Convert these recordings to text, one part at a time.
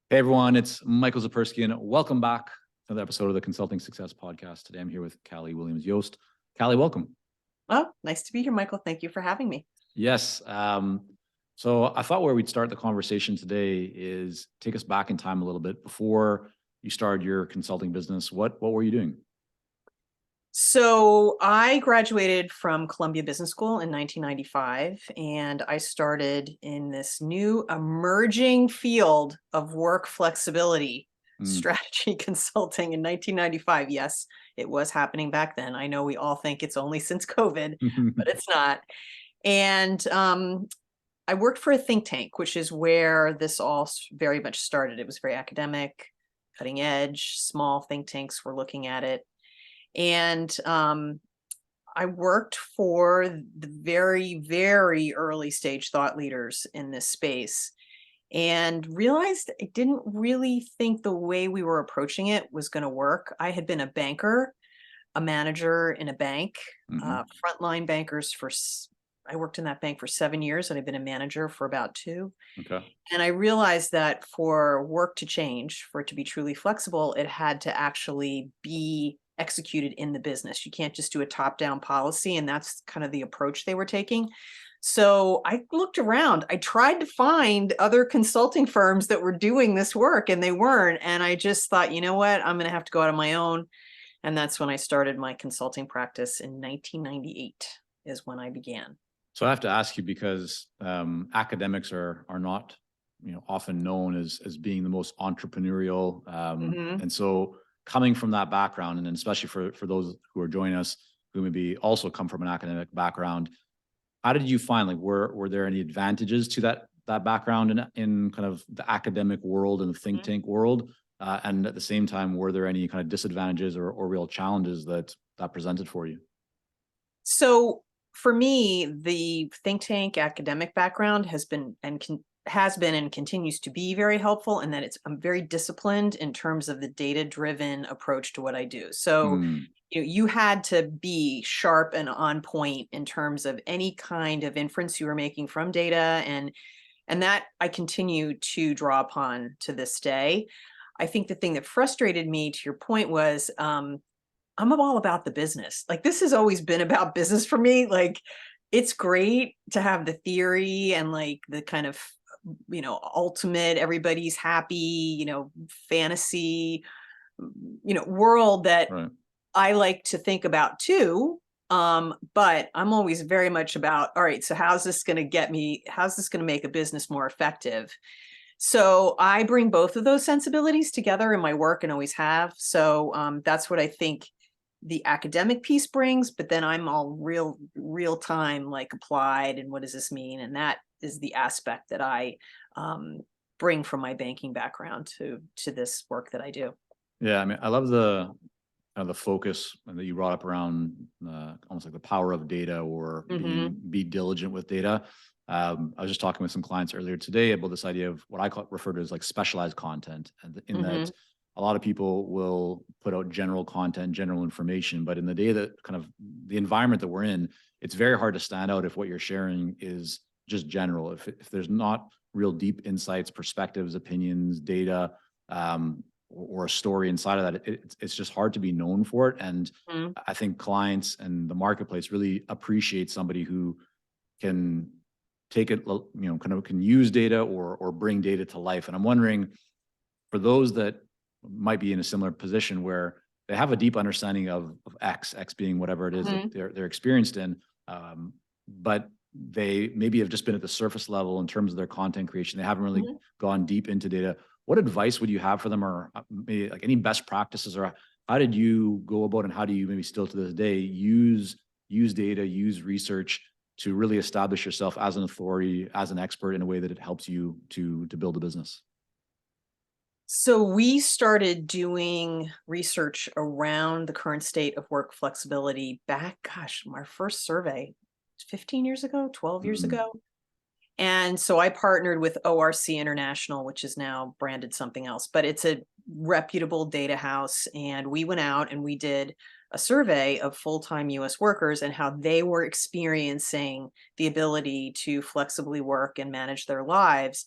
Hey everyone, it's Michael Zipursky, and welcome back to another episode of the Consulting Success Podcast. Today I'm here with Cali Yost. Cali, welcome. Oh, nice to be here, Michael. Thank you for having me. Yes. So I thought where we'd start the conversation today is take us back in time a little bit before you started your consulting business. What were you doing? So I graduated from Columbia Business School in 1995, and I started in this new emerging field of work flexibility strategy consulting in 1995. Yes, it was happening back then. I know we all think it's only since COVID, but it's not. And I worked for a think tank, which is where this all very much started. It was very academic, cutting edge, small think tanks were looking at it. And I worked for the very, very early stage thought leaders in this space and realized I didn't really think the way we were approaching it was going to work. I had been a banker, a manager in a bank, frontline bankers I worked in that bank for 7 years, and I've been a manager for about 2. Okay. And I realized that for work to change, for it to be truly flexible, it had to actually be executed in the business. You can't just do a top-down policy, and that's kind of the approach they were taking. So I looked around. I tried to find other consulting firms that were doing this work, and they weren't. And I just thought, you know what? I'm going to have to go out on my own. And that's when I started my consulting practice in 1998 is when I began. So I have to ask you because academics are not, often known as being the most entrepreneurial, and so coming from that background, and then especially for those who are joining us who maybe also come from an academic background, how did you find, like, were there any advantages to that background in kind of the academic world and the think tank world, and at the same time, were there any kind of disadvantages or real challenges that presented for you? So for me, the think tank academic background has been and continues to be very helpful in that I'm very disciplined in terms of the data-driven approach to what I do. So Mm, you had to be sharp and on point in terms of any kind of inference you were making from data, and that I continue to draw upon to this day. I think the thing that frustrated me, to your point, was I'm all about the business. Like, this has always been about business for me. Like, it's great to have the theory and like the kind of, ultimate, everybody's happy, fantasy, world that right. I like to think about too. But I'm always very much about, all right, so how's this going to make a business more effective? So I bring both of those sensibilities together in my work and always have. So that's what I think the academic piece brings, but then I'm all real time, like applied, and what does this mean? And that is the aspect that I bring from my banking background to this work that I do. Yeah, I mean, I love the focus that you brought up around almost like the power of data or Hmm. be diligent with data. I was just talking with some clients earlier today about this idea of what refer to as like specialized content, and in that Hmm. a lot of people will put out general content, general information, but in the day that kind of the environment that we're in, it's very hard to stand out if what you're sharing is just general. If there's not real deep insights, perspectives, opinions, data, or a story inside of that, it's just hard to be known for it. And Hmm. I think clients and the marketplace really appreciate somebody who can take it, kind of can use data or bring data to life. And I'm wondering, for those that might be in a similar position where they have a deep understanding of X being whatever it is that Hmm. they're experienced in, but they maybe have just been at the surface level in terms of their content creation. They haven't really Hmm. gone deep into data. What advice would you have for them, or maybe like any best practices, or how did you go about, and how do you maybe still to this day use data, use research to really establish yourself as an authority, as an expert in a way that it helps you to build a business? So we started doing research around the current state of work flexibility back, gosh, our first survey 15 years ago, 12 years Mm, ago. And so I partnered with ORC International, which is now branded something else, but it's a reputable data house. And we went out and we did a survey of full-time US workers and how they were experiencing the ability to flexibly work and manage their lives.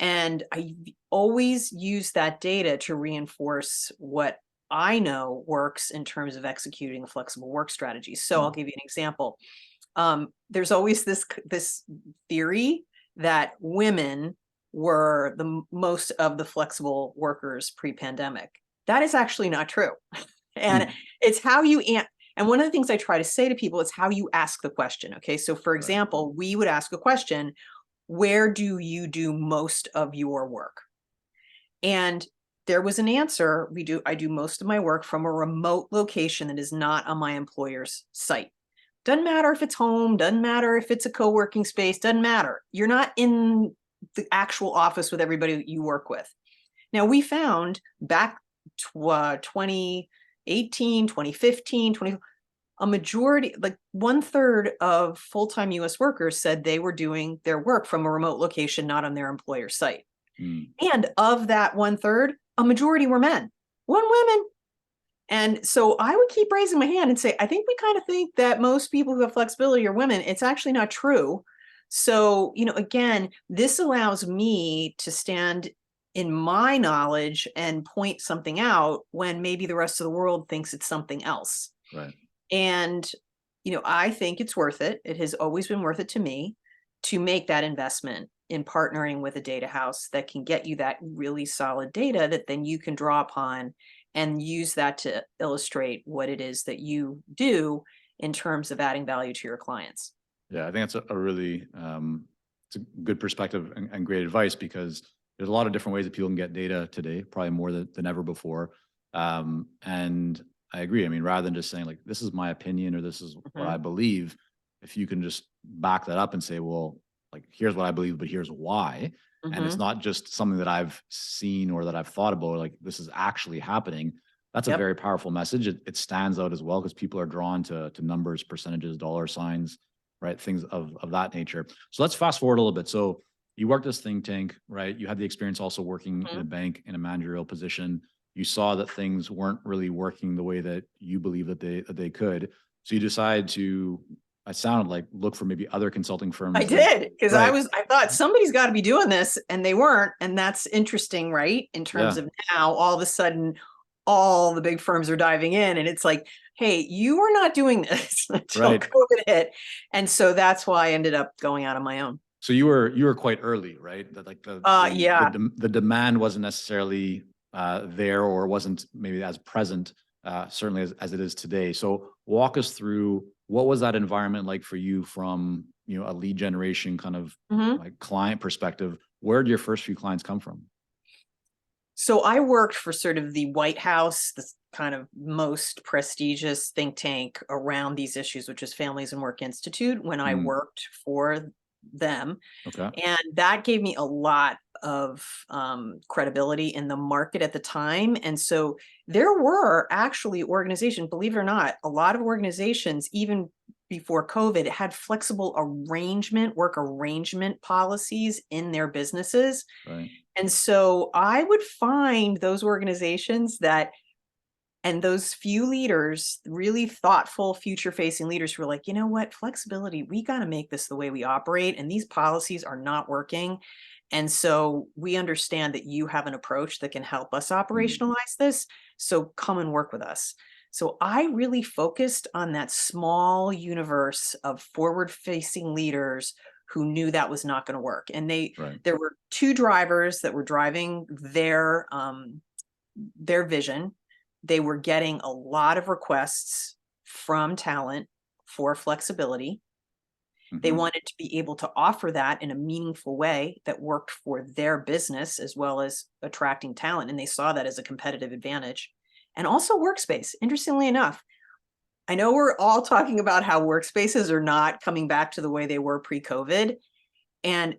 And I always use that data to reinforce what I know works in terms of executing a flexible work strategy. So I'll give you an example. There's always this theory that women were the most of the flexible workers pre-pandemic. That is actually not true. And it's how you and one of the things I try to say to people is how you ask the question. Okay. So for example, we would ask a question, where do you do most of your work? And there was an answer. I do most of my work from a remote location that is not on my employer's site. Doesn't matter if it's home, doesn't matter if it's a co-working space, doesn't matter. You're not in the actual office with everybody that you work with. Now, we found back 2018, 2015, a majority, like 1/3 of full-time US workers said they were doing their work from a remote location, not on their employer site. And of that 1/3, a majority were men, 1 women. And so I would keep raising my hand and say, I think we kind of think that most people who have flexibility are women. It's actually not true. So, again, this allows me to stand in my knowledge and point something out when maybe the rest of the world thinks it's something else. Right. And, I think it's worth it. It has always been worth it to me to make that investment in partnering with a data house that can get you that really solid data that then you can draw upon and use that to illustrate what it is that you do in terms of adding value to your clients. Yeah, I think that's a really it's a good perspective and great advice, because there's a lot of different ways that people can get data today, probably more than ever before. And I agree. I mean, rather than just saying like, this is my opinion or this is what I believe, if you can just back that up and say, well, like, here's what I believe, but here's why. And it's not just something that I've seen or that I've thought about, like this is actually happening. That's a very powerful message. It stands out as well because people are drawn to numbers, percentages, dollar signs, right? Things of that nature. So let's fast forward a little bit. So you worked this think tank, right? You had the experience also working in a bank in a managerial position. You saw that things weren't really working the way that you believe that they could. So you decided to, it sounded like, look for maybe other consulting firms. I did, because I thought somebody's got to be doing this, and they weren't. And that's interesting, right? In terms of now, all of a sudden, all the big firms are diving in, and it's like, hey, you were not doing this until COVID hit. And so that's why I ended up going out on my own. So you were quite early, right? That like the demand wasn't necessarily there, or wasn't maybe as present, certainly as it is today. So walk us through, what was that environment like for you from, a lead generation kind of like client perspective? Where did your first few clients come from? So I worked for sort of the White House, the kind of most prestigious think tank around these issues, which is Families and Work Institute, when I worked for them. And that gave me a lot of credibility in the market at the time. And so there were actually organizations, believe it or not, a lot of organizations, even before COVID, had flexible work arrangement policies in their businesses. And so I would find those organizations and those few leaders, really thoughtful, future-facing leaders, who were like, you know what, flexibility, we got to make this the way we operate, and these policies are not working. And so we understand that you have an approach that can help us operationalize this. So come and work with us. So I really focused on that small universe of forward-facing leaders who knew that was not going to work. And there were 2 drivers that were driving their vision. They were getting a lot of requests from talent for flexibility. They wanted to be able to offer that in a meaningful way that worked for their business, as well as attracting talent. And they saw that as a competitive advantage. And also workspace, interestingly enough. I know we're all talking about how workspaces are not coming back to the way they were pre-COVID. And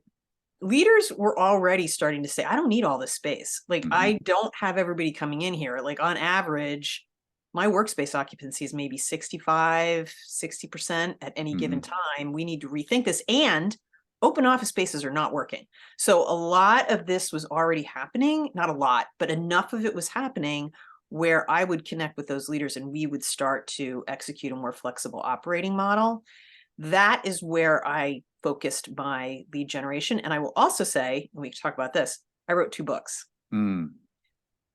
leaders were already starting to say, I don't need all this space. Like, I don't have everybody coming in here. Like, on average, my workspace occupancy is maybe 65, 60% at any given time. We need to rethink this. And open office spaces are not working. So a lot of this was already happening, not a lot, but enough of it was happening where I would connect with those leaders and we would start to execute a more flexible operating model. That is where I focused my lead generation. And I will also say, and we can talk about this, I wrote 2 books. Mm.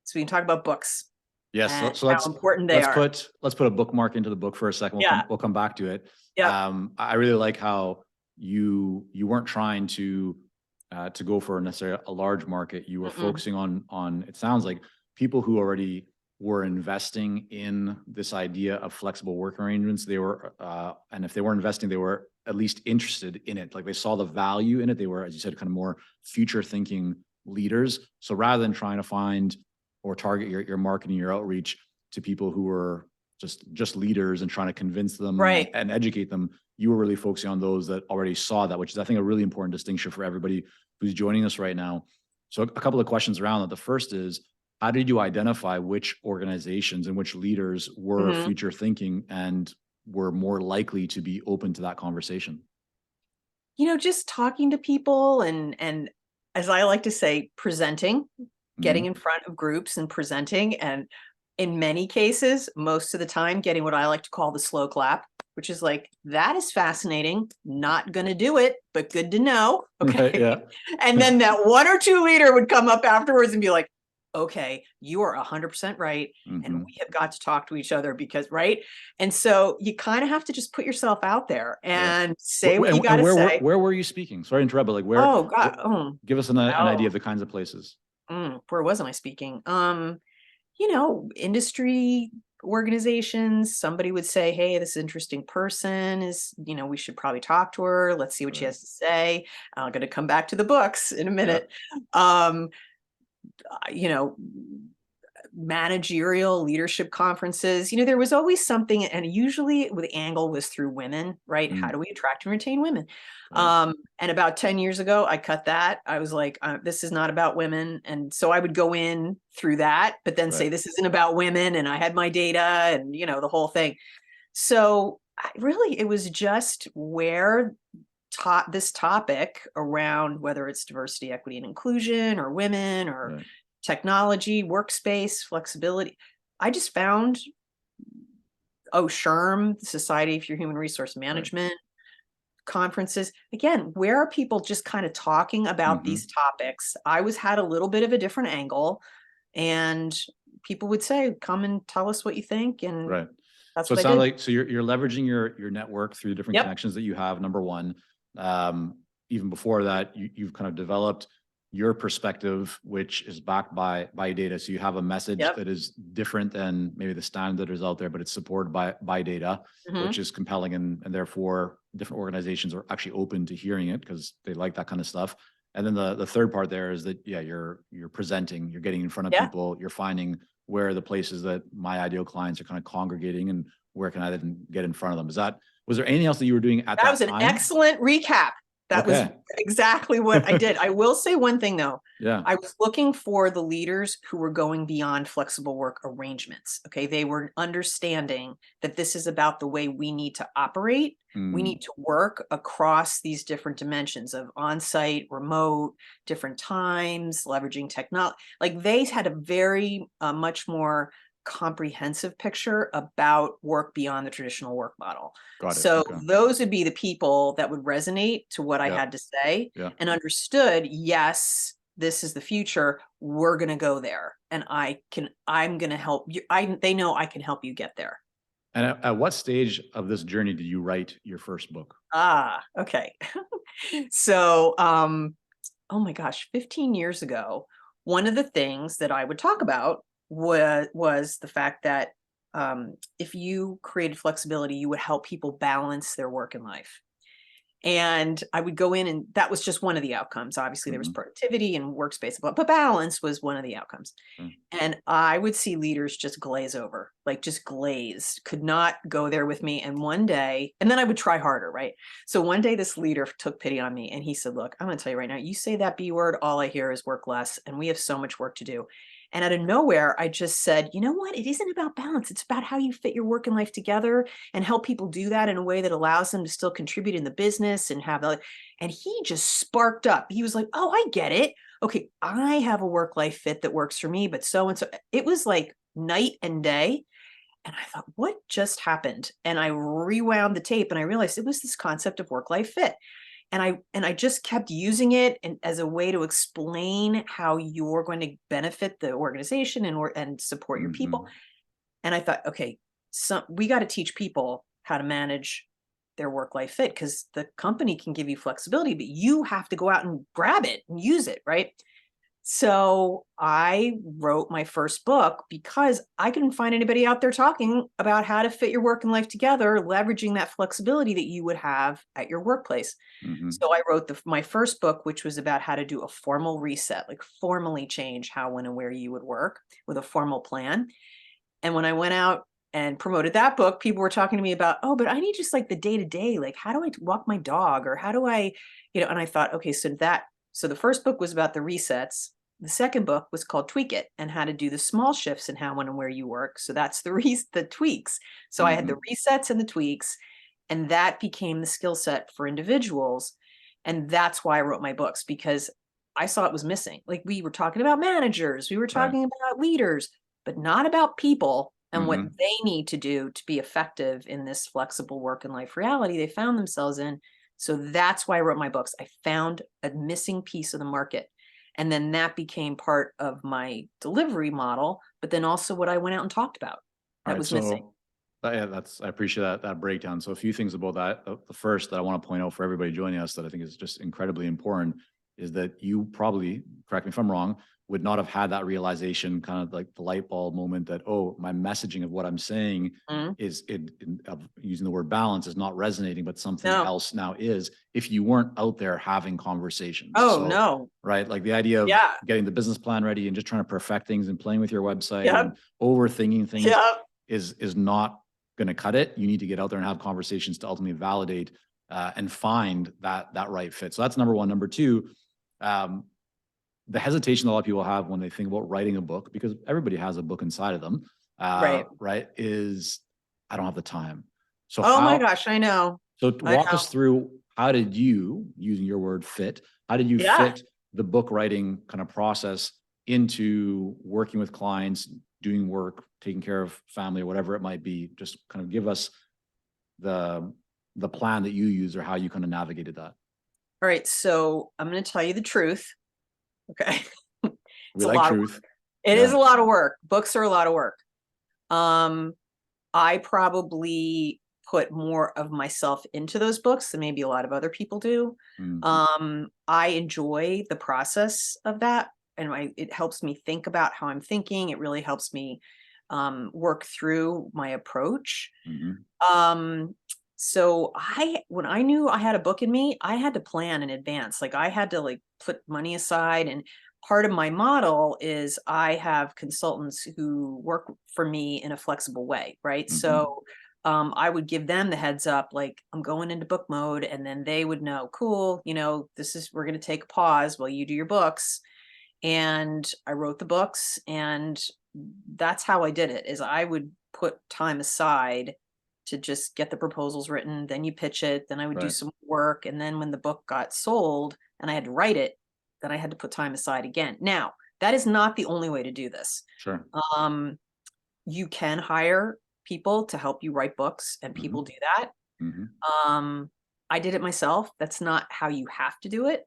So we can talk about books. Yes. And So how important they are. let's put a bookmark into the book for a second. Yeah. We'll come back to it. Yeah. I really like how you weren't trying to go for necessarily a large market. You were focusing on, it sounds like, people who already were investing in this idea of flexible work arrangements. They were, and if they weren't investing, they were at least interested in it. Like, they saw the value in it. They were, as you said, kind of more future thinking leaders. So rather than trying to find or target your marketing, your outreach to people who were just leaders and trying to convince them and educate them, you were really focusing on those that already saw that, which is, I think, a really important distinction for everybody who's joining us right now. So a couple of questions around that. The first is, how did you identify which organizations and which leaders were future thinking and were more likely to be open to that conversation? Just talking to people and as I like to say, presenting, getting in front of groups and presenting. And in many cases, most of the time, getting what I like to call the slow clap, which is like, that is fascinating. Not going to do it, but good to know. Okay. Right, yeah. And then that 1 or 2 leader would come up afterwards and be like, okay, you are 100% right. And we have got to talk to each other because, right. And so you kind of have to just put yourself out there and say what you got to say. Where were you speaking? Sorry to interrupt, but like, where? Oh, God. Give us an idea of the kinds of places. Where wasn't I speaking? Industry organizations. Somebody would say, hey, this interesting person is, we should probably talk to her. Let's see what she has to say. I'm going to come back to the books in a minute. Managerial leadership conferences, there was always something, and usually the angle was through women, right? How do we attract and retain women? And about 10 years ago, I cut that. I was like, this is not about women. And so I would go in through that, but then say, this isn't about women. And I had my data and, the whole thing. So it was just where this topic around, whether it's diversity, equity, and inclusion, or women, or technology, workspace, flexibility. I just found, SHRM, the Society for Human Resource Management, conferences. Again, where are people just kind of talking about these topics? I had a little bit of a different angle, and people would say, come and tell us what you think. And that's so what it sounds like, so you're leveraging your network through the different Yep. connections that you have, number one. Even before that, you've kind of developed your perspective, which is backed by data. So you have a message Yep. that is different than maybe the standard that is out there, but it's supported by data, which is compelling, and therefore different organizations are actually open to hearing it because they like that kind of stuff. And then the third part there is that, you're presenting, you're getting in front of people, you're finding where are the places that my ideal clients are kind of congregating, and where can I then get in front of them? Was there anything else that you were doing at that time? That was an excellent recap. That was exactly what I did. I will say one thing though. Yeah. I was looking for the leaders who were going beyond flexible work arrangements. Okay. They were understanding that this is about the way we need to operate. We need to work across these different dimensions of on-site, remote, different times, leveraging technology. Like, they had a very much more comprehensive picture about work beyond the traditional work model. So those would be the people that would resonate to what I had to say and understood, yes, this is the future. We're going to go there, and I'm going to help you. They know I can help you get there. And at what stage of this journey did you write your first book? Okay. So, oh my gosh, 15 years ago, one of the things that I would talk about was the fact that if you created flexibility, you would help people balance their work and life. And I would go in, and that was just one of the outcomes. Obviously, there was productivity and workspace, but balance was one of the outcomes. And I would see leaders just glaze over, like just glazed, could not go there with me. And one day, and then I would try harder, right? So one day this leader took pity on me, and he said, look, I'm going to tell you right now, you say that B word, all I hear is work less, and we have so much work to do. And out of nowhere, I just said, you know what? It isn't about balance. It's about how you fit your work and life together and help people do that in a way that allows them to still contribute in the business and have that. And he just sparked up. He was like, oh, I get it. Okay, I have a work-life fit that works for me, but so and so. It was like night and day. And I thought, what just happened? And I rewound the tape, and I realized it was this concept of work-life fit. I just kept using it as a way to explain how you're going to benefit the organization and support your people. And I thought, okay, so we got to teach people how to manage their work-life fit, because the company can give you flexibility, but you have to go out and grab it and use it, right? So I wrote my first book because I couldn't find anybody out there talking about how to fit your work and life together, leveraging that flexibility that you would have at your workplace. So I wrote my first book, which was about how to do a formal reset, like formally change how, when, and where you would work with a formal plan. And when I went out and promoted that book, people were talking to me about, oh, but I need just like the day to day, like how do I walk my dog, or how do I, and I thought, okay, so the first book was about the resets. The second book was called Tweak It, and how to do the small shifts in how, when, and where you work. So that's the tweaks. So I had the resets and the tweaks, and that became the skill set for individuals. And that's why I wrote my books, because I saw it was missing. Like, we were talking about managers, we were talking about leaders, but not about people and what they need to do to be effective in this flexible work and life reality they found themselves in. So that's why I wrote my books. I found a missing piece of the market. And then that became part of my delivery model, but then also what I went out and talked about that was missing. Yeah, I appreciate that breakdown. So a few things about that. The first that I want to point out for everybody joining us that I think is just incredibly important is that you probably, correct me if I'm wrong, would not have had that realization, kind of like the light bulb moment that, oh, my messaging of what I'm saying is using the word balance is not resonating, but something else now is, if you weren't out there having conversations. Oh, no. Right. Like the idea of getting the business plan ready and just trying to perfect things and playing with your website and overthinking things is not going to cut it. You need to get out there and have conversations to ultimately validate and find that right fit. So that's number one. Number two, the hesitation a lot of people have when they think about writing a book, because everybody has a book inside of them, right, is I don't have the time. So my gosh, I know. So walk us through, how did you, using your word fit, how did you fit the book writing kind of process into working with clients, doing work, taking care of family, or whatever it might be? Just kind of give us the plan that you use, or how you kind of navigated that. All right. So I'm going to tell you the truth. Okay. We like truth. It is a lot of work. Books are a lot of work. I probably put more of myself into those books than maybe a lot of other people do. I enjoy the process of that, and it helps me think about how I'm thinking. It really helps me work through my approach. So when I knew I had a book in me, I had to plan in advance. Like, I had to like put money aside, and part of my model is I have consultants who work for me in a flexible way, right? So I would give them the heads up, like, I'm going into book mode, and then they would know, cool, we're going to take a pause while you do your books. And I wrote the books, and that's how I did it, is I would put time aside to just get the proposals written. Then you pitch it. Then I would do some work. And then when the book got sold and I had to write it, then I had to put time aside again. Now, that is not the only way to do this. Sure. You can hire people to help you write books, and people do that. I did it myself. That's not how you have to do it.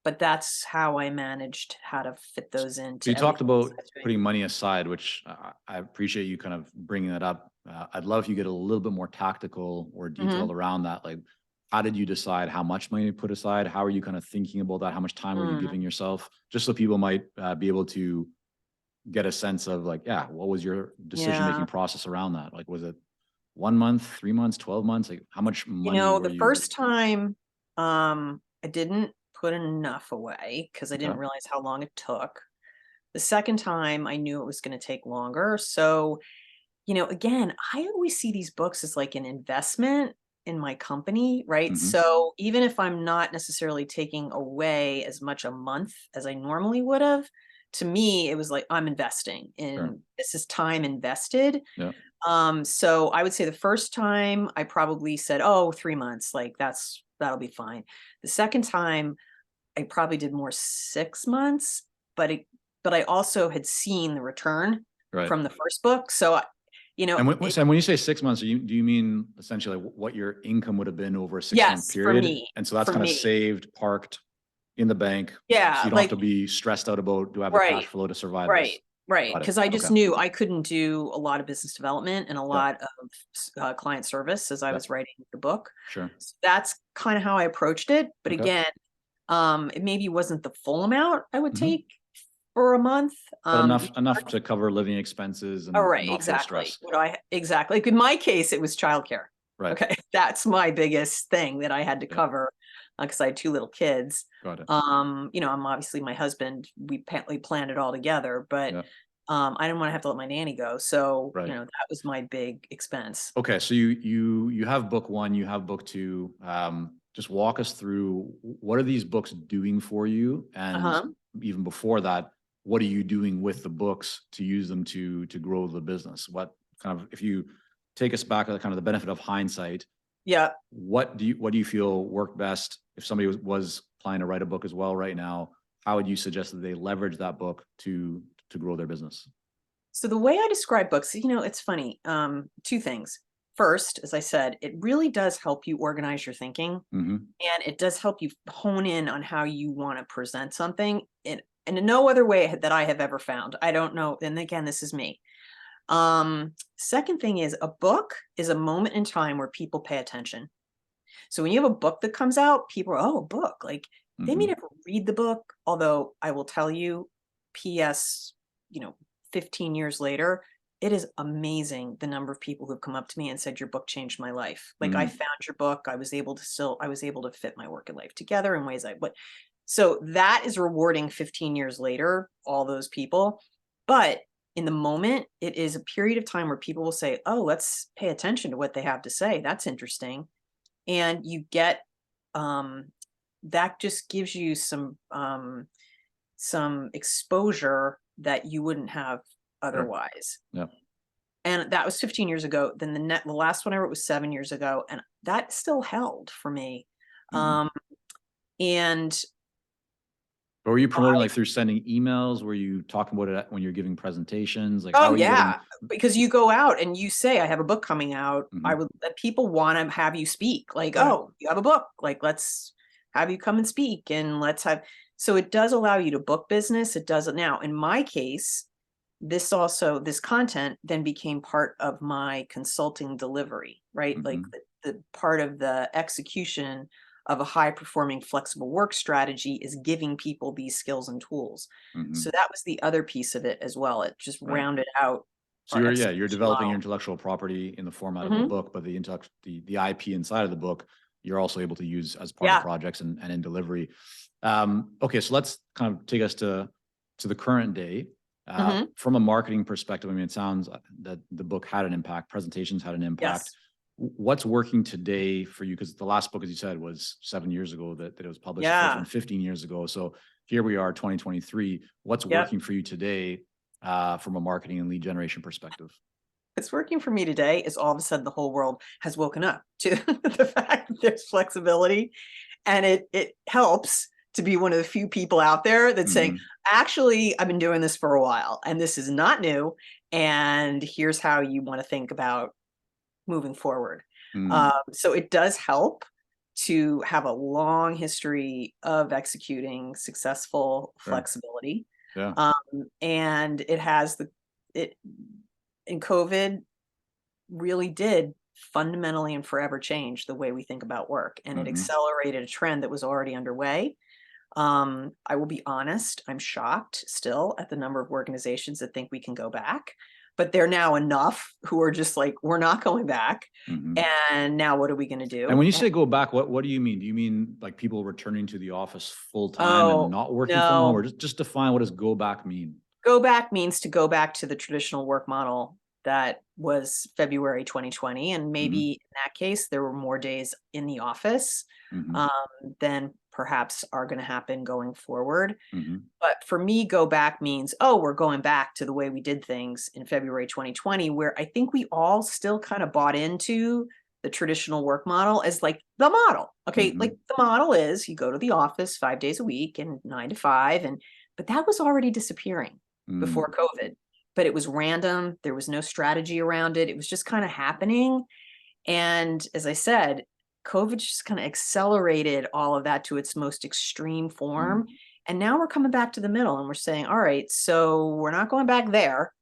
But that's how I managed how to fit those into. So you talked about putting money aside, which I appreciate you kind of bringing that up. I'd love if you get a little bit more tactical or detailed around that. Like, how did you decide how much money to put aside? How are you kind of thinking about that? How much time are you giving yourself? Just so people might be able to get a sense of, like, what was your decision-making process around that? Like, was it 1 month, 3 months, 12 months? Like, how much money were the first time, I didn't put enough away because I didn't realize how long it took. The second time, I knew it was going to take longer. So, again, I always see these books as like an investment in my company, right? So even if I'm not necessarily taking away as much a month as I normally would have, to me, it was like, I'm investing in, this is time invested. So I would say the first time I probably said, 3 months, like that'll be fine. The second time I probably did more 6 months, but I also had seen the return from the first book. So, And when you say 6 months, do you mean essentially what your income would have been over a 6 month yes, period? for me, And so that's kind of saved, parked in the bank. So yeah, you don't have to be stressed out about, do I have the cash flow to survive this? Right. Got it. Because I just Okay. knew I couldn't do a lot of business development and a Yeah. lot of client service as I was writing the book. Sure. So that's kind of how I approached it. But Okay. again, it maybe wasn't the full amount I would take for a month. But enough to cover living expenses and Oh, right, not feel exactly. stress. Exactly. Like in my case, it was childcare. Right. Okay. That's my biggest thing that I had to cover because I had 2 little kids. Got it. I'm obviously my husband, we planned it all together, but I didn't want to have to let my nanny go. So, that was my big expense. Okay. So you have book 1, you have book 2. Just walk us through, what are these books doing for you? And even before that, what are you doing with the books to use them to grow the business? What kind of, if you take us back to kind of the benefit of hindsight, what do you feel worked best? If somebody was planning to write a book as well right now, how would you suggest that they leverage that book to grow their business? So the way I describe books, it's funny. 2 things. First, as I said, it really does help you organize your thinking, and it does help you hone in on how you want to present something in no other way that I have ever found. I don't know. And again, this is me. Second thing is, a book is a moment in time where people pay attention. So when you have a book that comes out, people are, oh, a book. Like they may never read the book, although I will tell you, PS, 15 years later, it is amazing the number of people who've come up to me and said, your book changed my life. Like I found your book. I was able to fit my work and life together in ways so that is rewarding 15 years later, all those people. But in the moment, it is a period of time where people will say, oh, let's pay attention to what they have to say. That's interesting. And you get, that just gives you some exposure that you wouldn't have otherwise. Yeah. And that was 15 years ago. Then the last one I wrote was 7 years ago, and that still held for me. And But were you promoting like through sending emails? Were you talking about it when you're giving presentations? Like, oh yeah, because you go out and you say, I have a book coming out. People want to have you speak. Like, oh, you have a book. Like, let's have you come and speak, and so it does allow you to book business. It doesn't now. In my case, this content then became part of my consulting delivery, right? Like the part of the execution of a high performing flexible work strategy is giving people these skills and tools. So that was the other piece of it as well. It just rounded out. So you're developing your intellectual property in the format of a book, but the IP inside of the book, you're also able to use as part of projects and in delivery. Okay. So let's kind of take us to the current day. From a marketing perspective, I mean, it sounds that the book had an impact, presentations had an impact. Yes. What's working today for you? Because the last book, as you said, was 7 years ago that it was published. The first one 15 years ago. So here we are, 2023. What's working for you today from a marketing and lead generation perspective? What's working for me today is all of a sudden the whole world has woken up to the fact that there's flexibility, and it helps to be one of the few people out there that's saying, actually, I've been doing this for a while and this is not new. And here's how you want to think about moving forward. So it does help to have a long history of executing successful flexibility. And it has in COVID really did fundamentally and forever change the way we think about work. And it accelerated a trend that was already underway. I will be honest, I'm shocked still at the number of organizations that think we can go back, but they're now enough who are just like, we're not going back. And now what are we going to do? And when you say go back, what do you mean? Do you mean like people returning to the office full time and not working from home, or just define what does go back mean? Go back means to go back to the traditional work model that was February 2020. And maybe in that case, there were more days in the office than perhaps are going to happen going forward. But for me, go back means, we're going back to the way we did things in February 2020, where I think we all still kind of bought into the traditional work model as like the model. Okay. Like the model is you go to the office 5 days a week and 9 to 5. But that was already disappearing before COVID. but it was random. There was no strategy around it. It was just kind of happening. And as I said, COVID just kind of accelerated all of that to its most extreme form. And now we're coming back to the middle and we're saying, all right, so we're not going back there,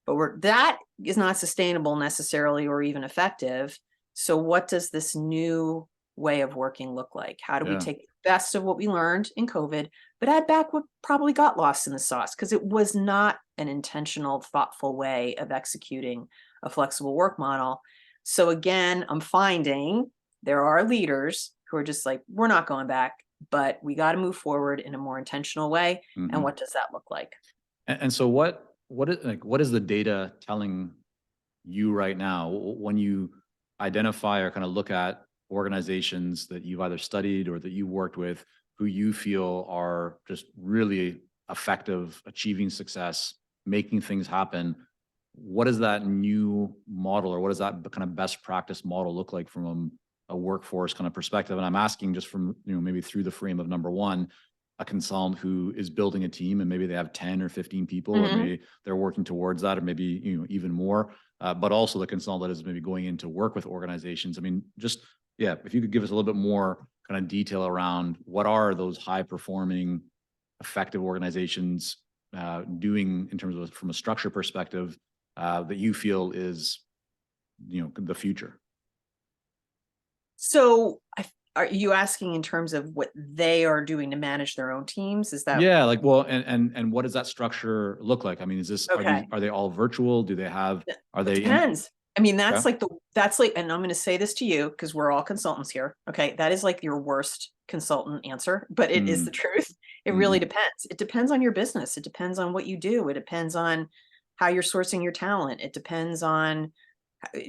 but that is not sustainable necessarily or even effective. So what does this new way of working look like? How do we take the best of what we learned in COVID, but add back what probably got lost in the sauce? Because it was not an intentional, thoughtful way of executing a flexible work model. So again, I'm finding there are leaders who are just like, we're not going back, but we got to move forward in a more intentional way. And what does that look like? And so what is the data telling you right now when you identify or kind of look at organizations that you've either studied or that you worked with who you feel are just really effective, achieving success, making things happen? What is that new model, or what does that kind of best practice model look like from a workforce kind of perspective? And I'm asking just from, maybe through the frame of number one, a consultant who is building a team and maybe they have 10 or 15 people, or maybe they're working towards that, or maybe, even more, but also the consultant that is maybe going in to work with organizations. I mean, just, if you could give us a little bit more kind of detail around what are those high performing, effective organizations doing in terms of from a structure perspective that you feel is, the future. So are you asking in terms of what they are doing to manage their own teams? Is that? Yeah, like, well, and what does that structure look like? I mean, is this, Okay. are they all virtual? Do they have, are It they depends. I mean, that's Okay. like, and I'm going to say this to you because we're all consultants here. Okay. That is like your worst consultant answer, but it is the truth. It really depends. It depends on your business. It depends on what you do. It depends on how you're sourcing your talent. It depends on,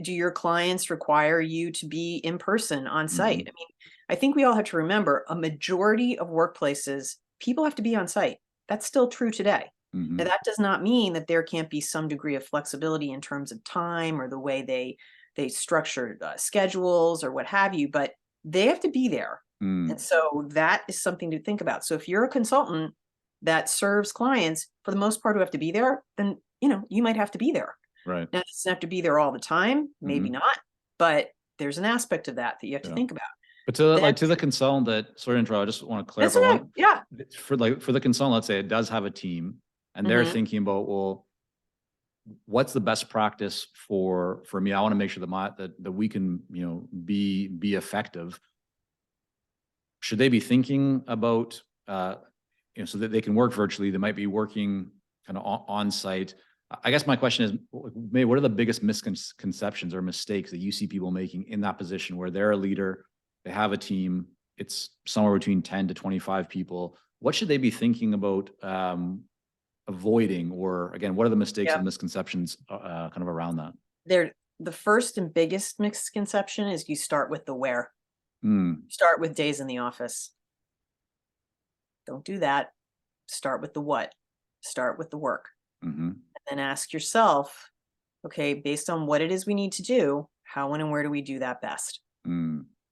do your clients require you to be in person on site? I mean, I think we all have to remember a majority of workplaces, people have to be on site. That's still true today. Now, that does not mean that there can't be some degree of flexibility in terms of time or the way they structure schedules or what have you, but they have to be there. And so that is something to think about. So if you're a consultant that serves clients for the most part who have to be there, then you might have to be there. Right. Now, it doesn't have to be there all the time, maybe not, but there's an aspect of that you have to Yeah. think about. But to the consultant that, sorry to interrupt, I just want to clarify Okay. Yeah. for the consultant, let's say it does have a team and they're thinking about, well, what's the best practice for me? I want to make sure that we can, be effective. Should they be thinking about, so that they can work virtually, they might be working kind of on site? I guess my question is, maybe what are the biggest misconceptions or mistakes that you see people making in that position where they're a leader, they have a team, it's somewhere between 10 to 25 people. What should they be thinking about avoiding, or again, what are the mistakes and misconceptions kind of around that? The first and biggest misconception is you start with the where. Start with days in the office. Don't do that. Start with the what. Start with the work. And then ask yourself, okay, based on what it is we need to do, how, when, and where do we do that best?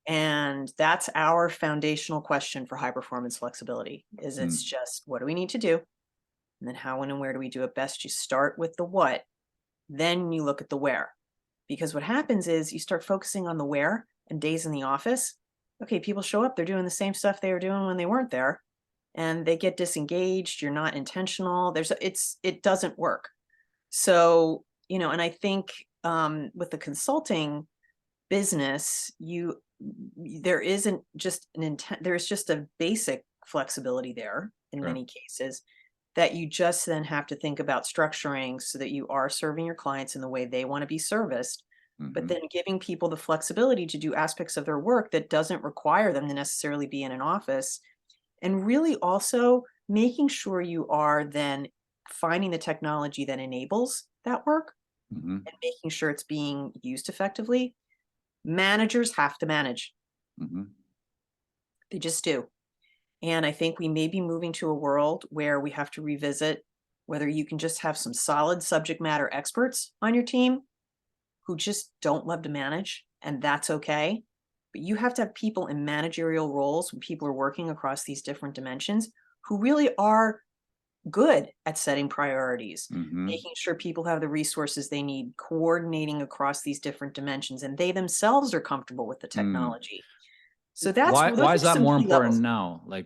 And that's our foundational question for high performance flexibility. It's just, what do we need to do? And then how, when, and where do we do it best? You start with the what, then you look at the where. Because what happens is you start focusing on the where and days in the office. Okay, people show up, they're doing the same stuff they were doing when they weren't there, and they get disengaged. You're not intentional. It doesn't work. So, and I think with the consulting business, there isn't just an intent, there's just a basic flexibility there in many cases that you just then have to think about structuring so that you are serving your clients in the way they want to be serviced, but then giving people the flexibility to do aspects of their work that doesn't require them to necessarily be in an office. And really also making sure you are then finding the technology that enables that work and making sure it's being used effectively. Managers have to manage. They just do. And I think we may be moving to a world where we have to revisit whether you can just have some solid subject matter experts on your team who just don't love to manage, and that's okay. But you have to have people in managerial roles when people are working across these different dimensions who really are good at setting priorities, Mm-hmm. making sure people have the resources they need, coordinating across these different dimensions, and they themselves are comfortable with the Mm. technology. So those Why are is that some more key important levels. now? Like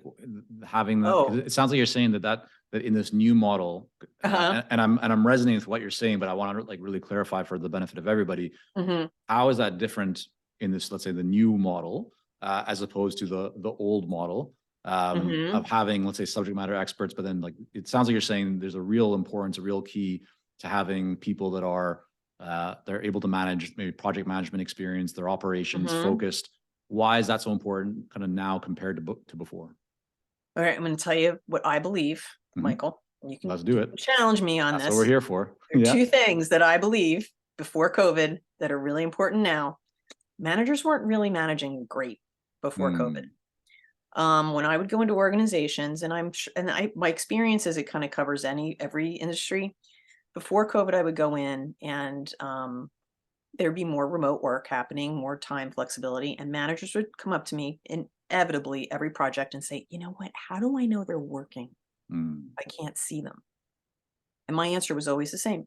having the, because Oh, it sounds like you're saying that in this new model, uh-huh. and I'm resonating with what you're saying, but I want to like really clarify for the benefit of everybody. Hmm. How is that different in this, let's say, the new model, as opposed to the old model, Hmm. of having, let's say, subject matter experts, but then like it sounds like you're saying there's a real importance, a real key to having people that are they're able to manage maybe project management experience, their operations Hmm. focused. Why is that so important, kind of now compared to before? All right, I'm going to tell you what I believe, Hmm. Michael. You Let's you do it. can challenge me on That's what we're this. here for. There are Yeah. two things that I believe before COVID that are really important now. Managers weren't really managing great before COVID. Mm, When I would go into organizations, and my experience is it kind of covers every industry. Before COVID, I would go in and there'd be more remote work happening, more time flexibility, and managers would come up to me inevitably every project and say, "You know what? How do I know they're working? mm, I can't see them." And my answer was always the same.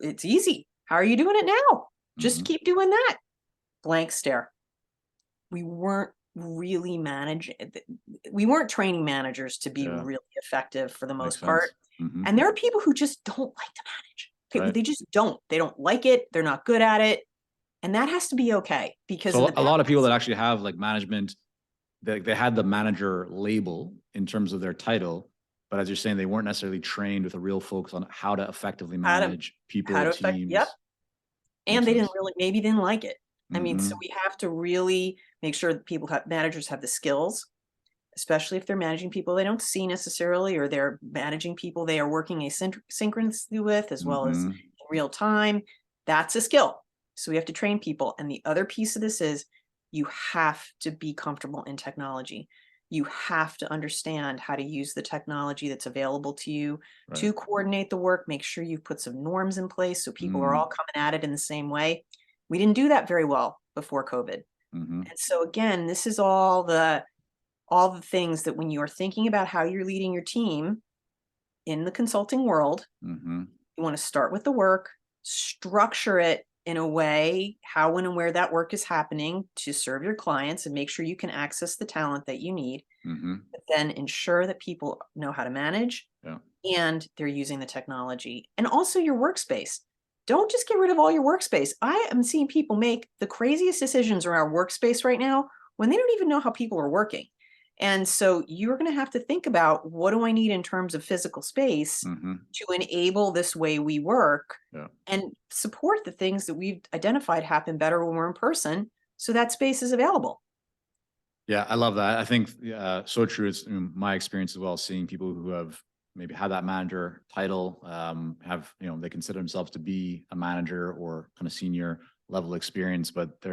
It's easy. How are you doing it now? Just mm-hmm. keep doing that. Blank stare. We weren't really managing. We weren't training managers to be Yeah, really effective for the makes most part. sense. Mm-hmm. And there are people who just don't like to manage. Okay, Right. they just don't. They don't like it. They're not good at it. And that has to be okay because in So the a lot of people that past, actually have like management, they had the manager label in terms of their title, but as you're saying, they weren't necessarily trained with a real focus on how to effectively how to manage how people, to affect, yep. teams. And Makes they didn't sense. really, maybe didn't like it. I mean, so Mm-hmm. we have to really make sure that managers have the skills, especially if they're managing people they don't see necessarily, or they're managing people they are working asynchronously with as well as Mm-hmm. in real time. That's a skill. So we have to train people. And the other piece of this is you have to be comfortable in technology. You have to understand how to use the technology that's available to you Right. to coordinate the work. Make sure you put some norms in place so people are all Mm, coming at it in the same way. We didn't do that very well before COVID. mm-hmm. And so again, this is all the things that when you're thinking about how you're leading your team in the consulting world, Mm-hmm. you want to start with the work, structure it in a way how, when, and where that work is happening to serve your clients and make sure you can access the talent that you need, Mm-hmm. but then ensure that people know how to manage Yeah. and they're using the technology. And also your workspace. Don't just get rid of all your workspace. I am seeing people make the craziest decisions around workspace right now when they don't even know how people are working. And so you're going to have to think about, what do I need in terms of physical space Mm-hmm. to enable this way we work Yeah. and support the things that we've identified happen better when we're in person, so that space is available. Yeah, I love that. I think so true. It's my experience as well, seeing people who have maybe had that manager title, have they consider themselves to be a manager or kind of senior level experience, but they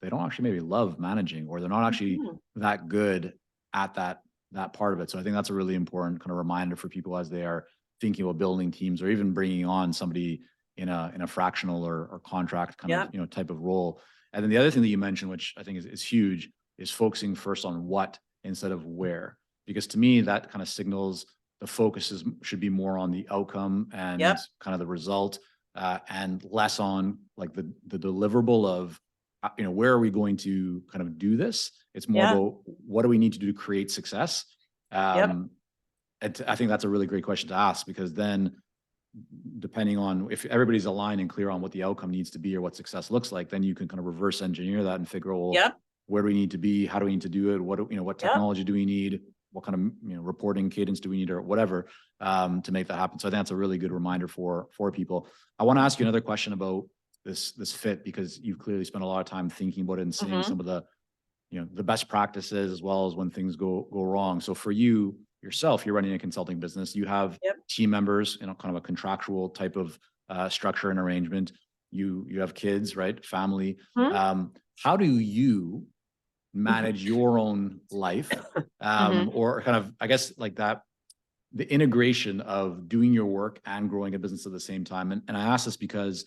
don't actually maybe love managing, or they're not actually Mhm. that good at that part of it. So I think that's a really important kind of reminder for people as they are thinking about building teams or even bringing on somebody in a fractional or contract kind of Yep. type of role. And then the other thing that you mentioned, which I think is huge, is focusing first on what instead of where. Because to me, that kind of signals the should be more on the outcome and Yep. kind of the result, and less on like the deliverable of where are we going to kind of do this. It's more Yeah. about what do we need to do to create success. Yep. Um, I think that's a really great question to ask, because then depending on if everybody's aligned and clear on what the outcome needs to be or what success looks like, then you can kind of reverse engineer that and figure, well, Yep. where do we need to be? How do we need to do it? What Yep. technology do we need? What kind of reporting cadence do we need, or whatever, to make that happen? So I think that's a really good reminder for people. I want to ask you another question about this fit, because you've clearly spent a lot of time thinking about it and seeing Mhm. some of the best practices, as well as when things go wrong. So for you yourself, you're running a consulting business. You have Yep. team members, kind of a contractual type of structure and arrangement. You have kids, right? Family. Mhm. How do you manage your own life, Mhm. or kind of, I guess, like that, the integration of doing your work and growing a business at the same time? And I ask this because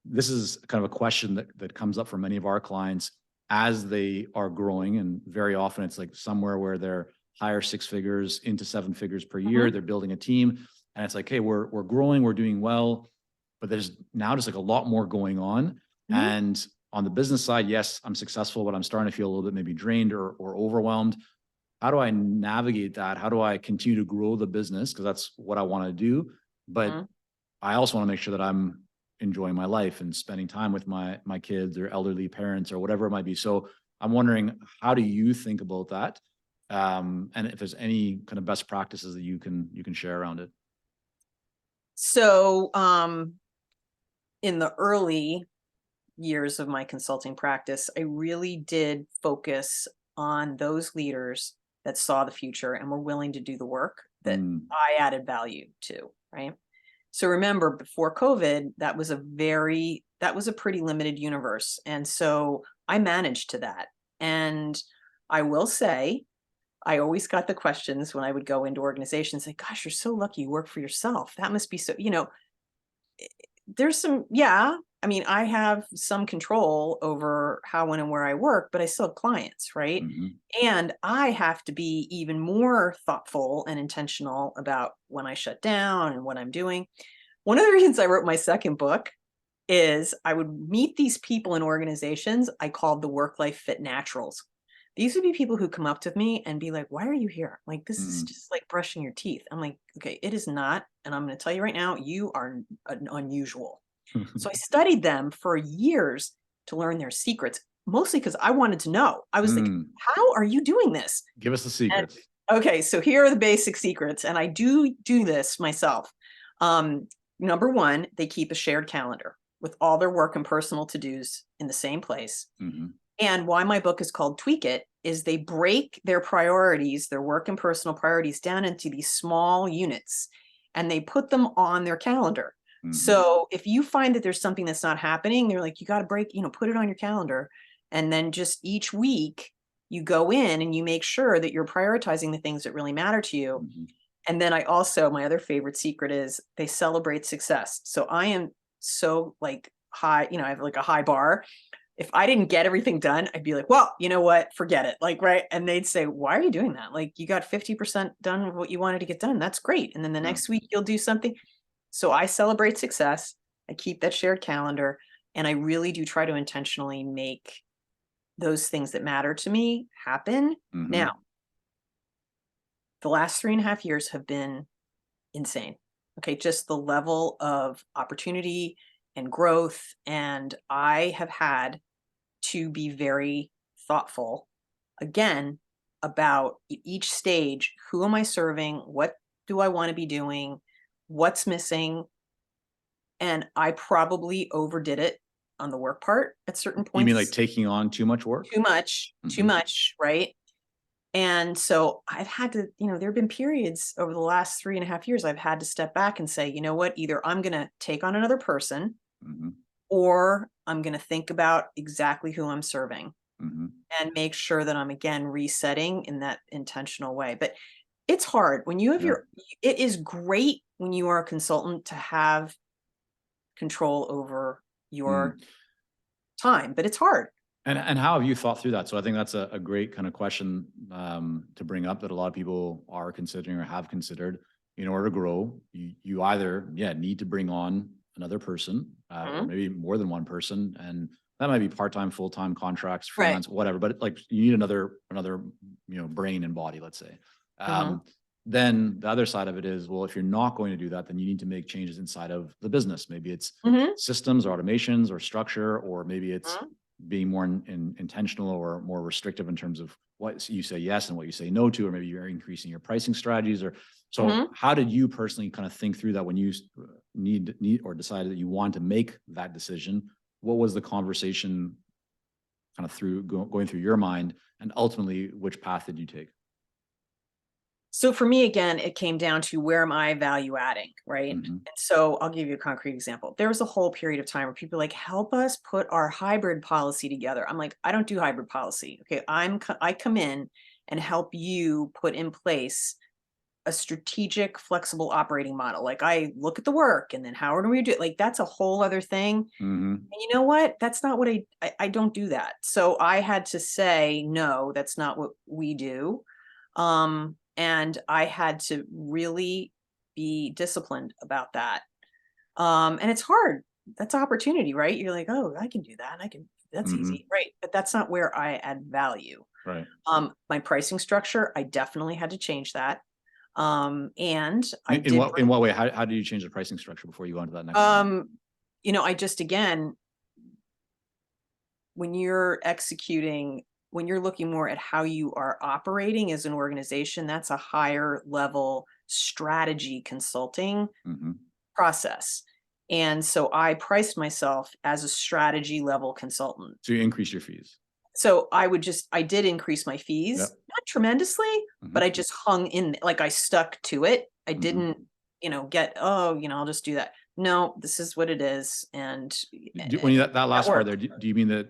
this is kind of a question that comes up for many of our clients as they are growing. And very often it's like somewhere where they're higher 6 figures into 7 figures per year. They're building a team, and it's like, hey, we're growing, we're doing well, but there's now just like a lot more going on. And on the business side, yes, I'm successful, but I'm starting to feel a little bit maybe drained or overwhelmed. How do I navigate that? How do I continue to grow the business? Because that's what I want to do. But I also want to make sure that I'm enjoying my life and spending time with my kids or elderly parents or whatever it might be. So I'm wondering, how do you think about that? And if there's any kind of best practices that you can share around it. So, in the early years of my consulting practice, I really did focus on those leaders that saw the future and were willing to do the work that I added value to, right? So remember, before COVID, that was a pretty limited universe. And so I managed to that. And I will say, I always got the questions when I would go into organizations like, gosh, you're so lucky you work for yourself. That must be so, there's some, I mean, I have some control over how, when, and where I work, but I still have clients, right? And I have to be even more thoughtful and intentional about when I shut down and what I'm doing. One of the reasons I wrote my second book is I would meet these people in organizations I called the work-life fit naturals. These would be people who come up to me and be like, why are you here? Like, this is just like brushing your teeth. I'm like, okay, it is not. And I'm going to tell you right now, you are unusual. So I studied them for years to learn their secrets, mostly because I wanted to know. I was like, how are you doing this? Give us the secrets. Okay, so here are the basic secrets. And I do this myself. Number one, they keep a shared calendar with all their work and personal to-dos in the same place. And why my book is called Tweak It is they break their priorities, their work and personal priorities, down into these small units, and they put them on their calendar. So if you find that there's something that's not happening, they're like, you got to break, put it on your calendar. And then just each week you go in and you make sure that you're prioritizing the things that really matter to you. And then my other favorite secret is they celebrate success. So I am so like high, I have like a high bar. If I didn't get everything done, I'd be like, well, you know what, forget it. Like, right. And they'd say, why are you doing that? Like, you got 50% done of what you wanted to get done. That's great. And then the next week you'll do something. So I celebrate success. I keep that shared calendar, and I really do try to intentionally make those things that matter to me happen. Now, the last 3.5 years have been insane. Okay. Just the level of opportunity and growth. And I have had to be very thoughtful again about each stage. Who am I serving? What do I want to be doing? What's missing? And I probably overdid it on the work part at certain points. You mean like taking on too much work? Too much, right? And so I've had to, there have been periods over the last 3.5 years, I've had to step back and say, you know what, either I'm going to take on another person or I'm going to think about exactly who I'm serving and make sure that I'm again resetting in that intentional way. But it's hard when you have it is great when you are a consultant to have control over your time, but it's hard. And how have you thought through that? So I think that's a great kind of question to bring up that a lot of people are considering or have considered. In order to grow, you either need to bring on another person or maybe more than one person, and that might be part-time, full-time, contracts, freelance, whatever. But like you need another brain and body, let's say. Then the other side of it is, well, if you're not going to do that, then you need to make changes inside of the business. Maybe it's systems or automations or structure, or maybe it's being more intentional or more restrictive in terms of what you say yes and what you say no to, or maybe you're increasing your pricing strategies. Or so how did you personally kind of think through that when you need or decided that you want to make that decision? What was the conversation kind of going through your mind, and ultimately which path did you take? So for me, again, it came down to where am I value adding, right? And so I'll give you a concrete example. There was a whole period of time where people were like, help us put our hybrid policy together. I'm like, I don't do hybrid policy. Okay. I come in and help you put in place a strategic, flexible operating model. Like I look at the work and then how do we do it? Like that's a whole other thing. And you know what? That's not what I don't do that. So I had to say, no, that's not what we do. And I had to really be disciplined about that. And it's hard. That's opportunity, right? You're like, oh, I can do that. That's Mm-hmm. easy. Right. But that's not where I add value. Right. My pricing structure, I definitely had to change that. And I In did in bring, what way? How do you change the pricing structure before you go on to that next one? um, I just, again, when you're executing, when you're looking more at how you are operating as an organization, that's a higher level strategy consulting Mm-hmm. process. And so I priced myself as a strategy level consultant. So you increase your fees. So I did increase my fees, Yep. not tremendously, Mm-hmm. but I just hung in, like I stuck to it. I Mm-hmm. didn't, I'll just do that. No, this is what it is. And When you, that that last part worked. there, do you mean that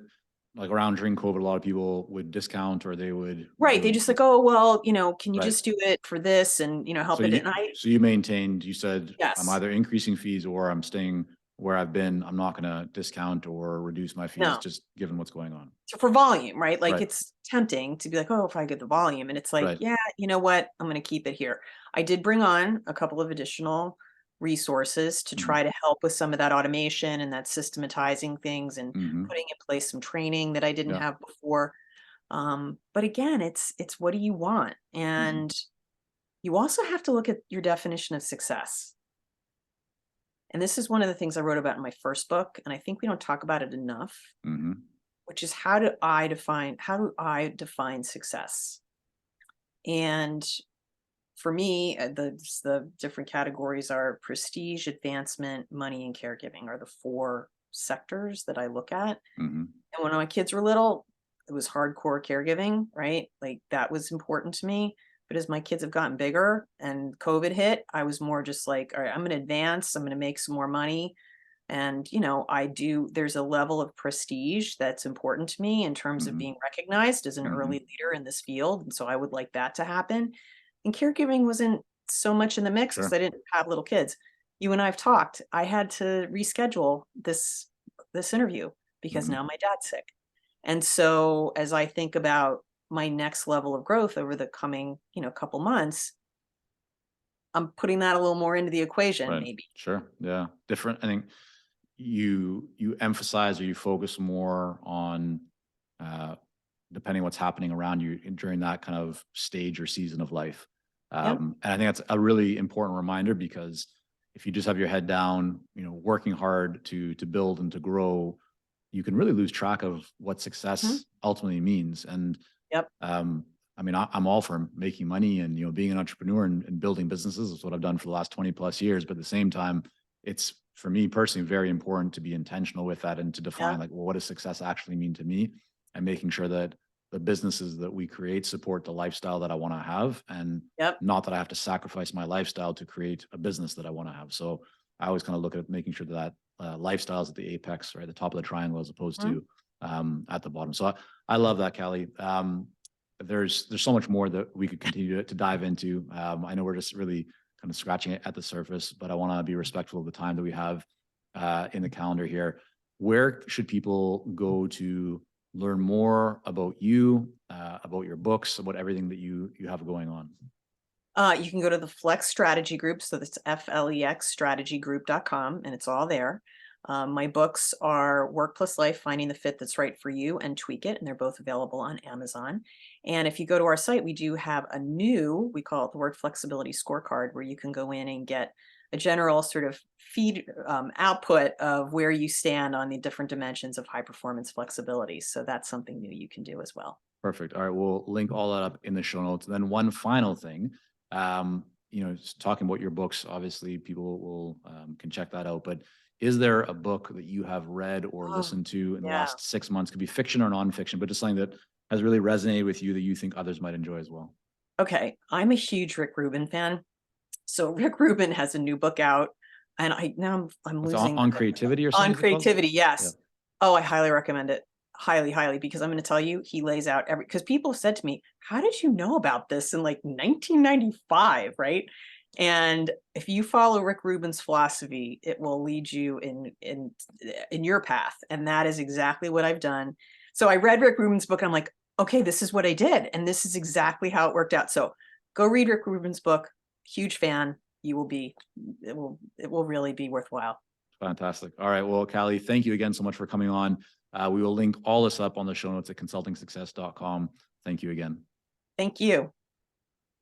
like around during COVID, a lot of people would discount or Right. they They would just like, oh, well, can you right. just do it for this and, help it? And So you maintained, you said, I'm yes, either increasing fees or I'm staying where I've been. I'm not going to discount or reduce my fees, no. just given what's going on. So for volume, right? Like Right. it's tempting to be like, oh, if I get the volume, and it's like, Right. yeah, you know what? I'm going to keep it here. I did bring on a couple of additional resources to Mm-hmm. try to help with some of that automation and that systematizing things and Mm-hmm. putting in place some training that I didn't Yeah. have before. But again, it's what do you want? Mm-hmm. And you also have to look at your definition of success. And this is one of the things I wrote about in my first book, and I think we don't talk about it enough, Mm-hmm. which is how do I define success? And for me, the different categories are prestige, advancement, money, and caregiving are the four sectors that I look at. Mm-hmm. And when my kids were little, it was hardcore caregiving, right? Like that was important to me. But as my kids have gotten bigger and COVID hit, I was more just like, all right, I'm going to advance, I'm going to make some more money. And, there's a level of prestige that's important to me in terms of Mm-hmm. being recognized as an Mm-hmm. early leader in this field. And so I would like that to happen. And caregiving wasn't so much in the mix because Sure. I didn't have little kids. You and I have talked. I had to reschedule this interview because Mm-hmm. now my dad's sick. And so as I think about my next level of growth over the coming, couple months, I'm putting that a little more into the equation, Right. maybe. Sure. Yeah. Different. I think you emphasize or you focus more on uh, depending what's happening around you during that kind of stage or season of life. Yep. And I think that's a really important reminder because if you just have your head down, working hard to build and to grow, you can really lose track of what Mhm. success ultimately means. And Yep. I mean, I'm all for making money and being an entrepreneur and building businesses is what I've done for the last 20 plus years. But at the same time, it's for me personally very important to be intentional with that and to Yeah. define like, well, what does success actually mean to me, and making sure that the businesses that we create support the lifestyle that I want to have, and Yep. not that I have to sacrifice my lifestyle to create a business that I want to have. So I always kind of look at making sure that lifestyle is at the apex or at the top of the triangle as opposed Mhm. to at the bottom. So I love that, Callie. There's so much more that we could continue to dive into. I know we're just really kind of scratching it at the surface, but I want to be respectful of the time that we have in the calendar here. Where should people go to learn more about you, about your books, about everything that you have going on? You can go to the Flex Strategy Group. So that's FLEXstrategygroup.com, and it's all there. My books are Work Plus Life, Finding the Fit That's Right for You, and Tweak It, and they're both available on Amazon. And if you go to our site, we do have we call it the Work Flexibility Scorecard, where you can go in and get a general sort of output of where you stand on the different dimensions of high performance flexibility. So that's something new you can do as well. Perfect. All right, we'll link all that up in the show notes. And then one final thing, just talking about your books, obviously people will can check that out. But is there a book that you have read or Oh, listened to in the yeah. last 6 months? Could be fiction or nonfiction, but just something that has really resonated with you that you think others might enjoy as well. Okay. I'm a huge Rick Rubin fan. So Rick Rubin has a new book out, and I'm What's losing on creativity or something? on Is it called? creativity. Yeah. Yes. Oh, I highly recommend it. Highly, highly, because I'm going to tell you, he lays out because people said to me, how did you know about this in like 1995? Right. And if you follow Rick Rubin's philosophy, it will lead you in your path. And that is exactly what I've done. So I read Rick Rubin's book and I'm like, okay, this is what I did. And this is exactly how it worked out. So go read Rick Rubin's book. Huge fan. It will really be worthwhile. Fantastic. All right. Well, Cali, thank you again so much for coming on. We will link all this up on the show notes at consultingsuccess.com. Thank you again. Thank you.